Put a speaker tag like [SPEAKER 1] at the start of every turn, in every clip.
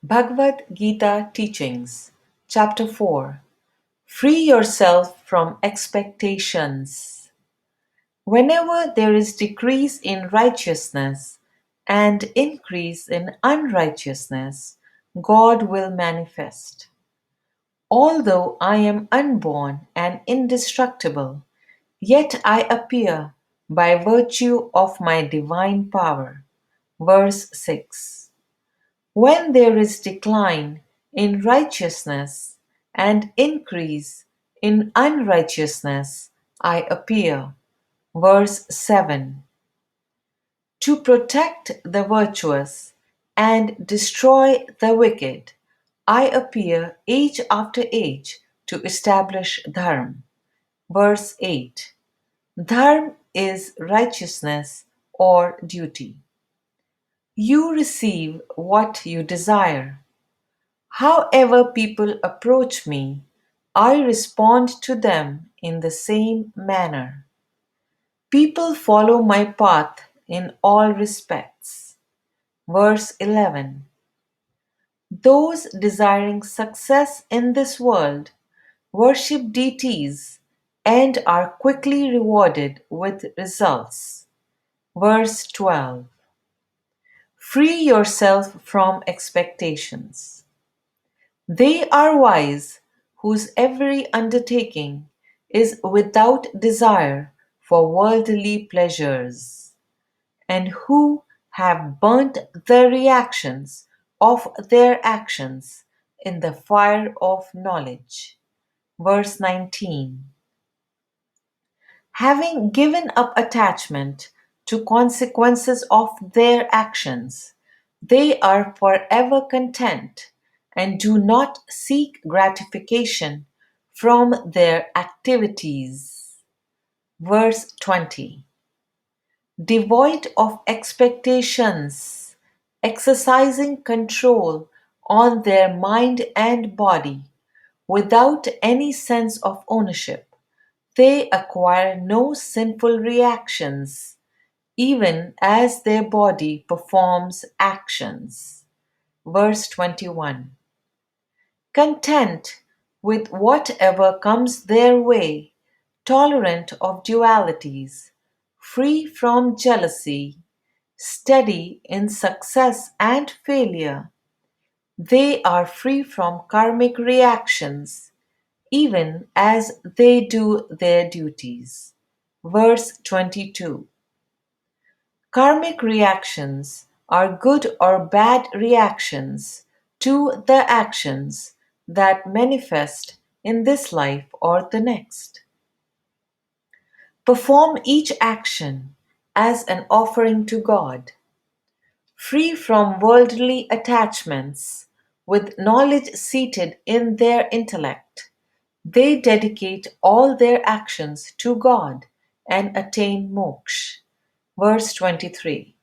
[SPEAKER 1] Bhagavad Gita Teachings, Chapter 4. Free yourself from expectations. Whenever there is decrease in righteousness and increase in unrighteousness, God will manifest. Although I am unborn and indestructible, yet I appear by virtue of my divine power. Verse 6. When there is decline in righteousness and increase in unrighteousness, I appear. Verse 7. To protect the virtuous and destroy the wicked, I appear age after age to establish Dharma. Verse 8. Dharma is righteousness or duty. You receive what you desire. However people approach me, I respond to them in the same manner. People follow my path in all respects. Verse 11. Those desiring success in this world worship deities and are quickly rewarded with results. Verse 12. Free yourself from expectations. They are wise whose every undertaking is without desire for worldly pleasures, and who have burnt the reactions of their actions in the fire of knowledge. Verse 19. Having given up attachment to consequences of their actions, they are forever content and do not seek gratification from their activities. Verse 20. Devoid of expectations, exercising control on their mind and body, without any sense of ownership, they acquire no sinful reactions, even as their body performs actions. Verse 21. Content with whatever comes their way, tolerant of dualities, free from jealousy, steady in success and failure, they are free from karmic reactions, even as they do their duties. Verse 22. Karmic reactions are good or bad reactions to the actions that manifest in this life or the next. Perform each action as an offering to God. Free from worldly attachments, with knowledge seated in their intellect, they dedicate all their actions to God and attain moksha. Verse 23.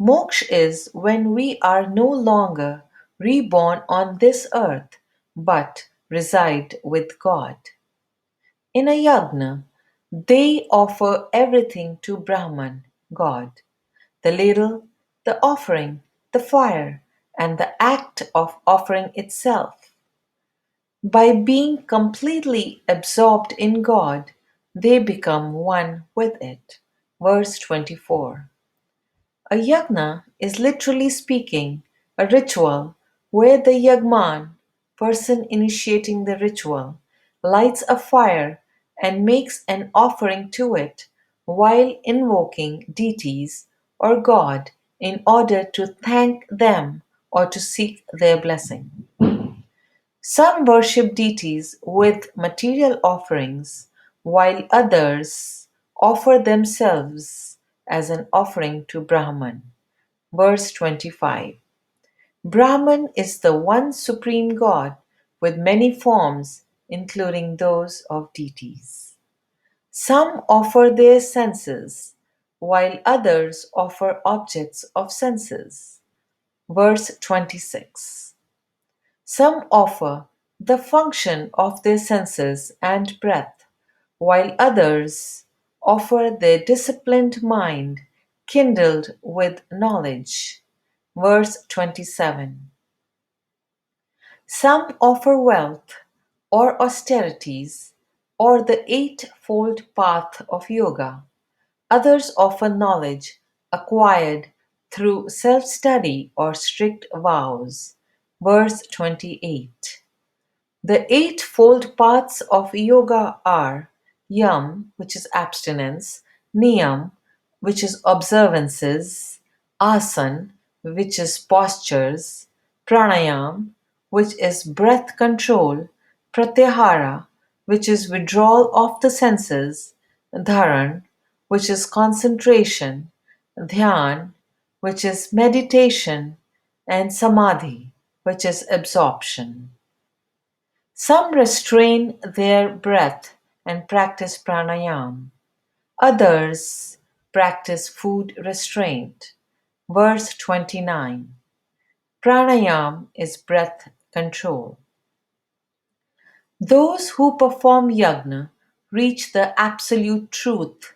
[SPEAKER 1] Moksha is when we are no longer reborn on this earth but reside with God. In a yagna, they offer everything to Brahman, God, the ladle, the offering, the fire, and the act of offering itself. By being completely absorbed in God, they become one with it. Verse 24. A yagna is literally speaking a ritual where the yagman, person initiating the ritual, lights a fire and makes an offering to it while invoking deities or God in order to thank them or to seek their blessing. Some worship deities with material offerings, while others offer themselves as an offering to Brahman. Verse 25. Brahman is the one supreme God with many forms, including those of deities. Some offer their senses, while others offer objects of senses. Verse 26. Some offer the function of their senses and breath, while others offer their disciplined mind kindled with knowledge. Verse 27. Some offer wealth or austerities or the eightfold path of yoga. Others offer knowledge acquired through self study or strict vows. Verse 28. The eightfold paths of yoga are yam, which is abstinence, niyam, which is observances, asan, which is postures, pranayam, which is breath control, pratyahara, which is withdrawal of the senses, dharan, which is concentration, dhyan, which is meditation, and samadhi, which is absorption. Some restrain their breath and practice pranayam. Others practice food restraint. Verse 29. Pranayam is breath control. Those who perform yajna reach the absolute truth,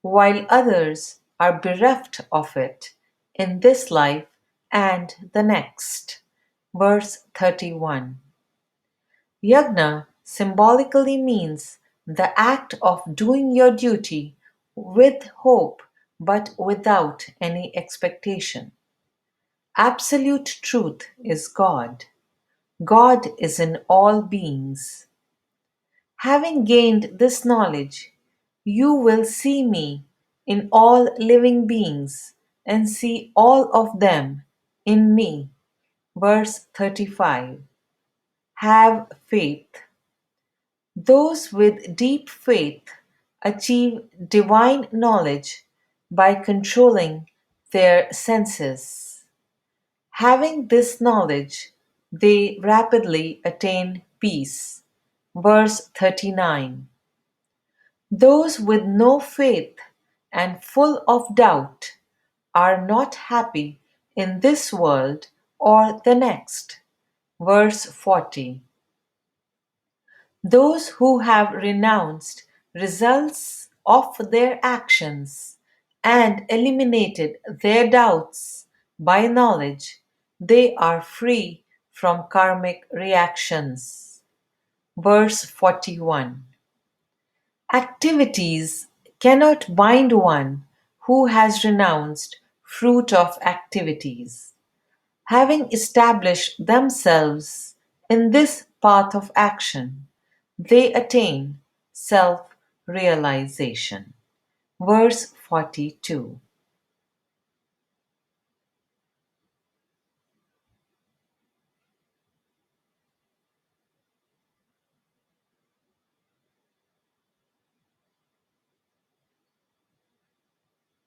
[SPEAKER 1] while others are bereft of it in this life and the next. Verse 31. Yagna symbolically means the act of doing your duty with hope but without any expectation. Absolute truth is God. God is in all beings. Having gained this knowledge, you will see me in all living beings and see all of them in me. Verse 35. Have faith. Those with deep faith achieve divine knowledge by controlling their senses. Having this knowledge, they rapidly attain peace. Verse 39. Those with no faith and full of doubt are not happy in this world or the next. Verse 40. Those who have renounced results of their actions and eliminated their doubts by knowledge, they are free from karmic reactions. Verse 41. Activities cannot bind one who has renounced fruit of activities. Having established themselves in this path of action, they attain self realization. Verse 42.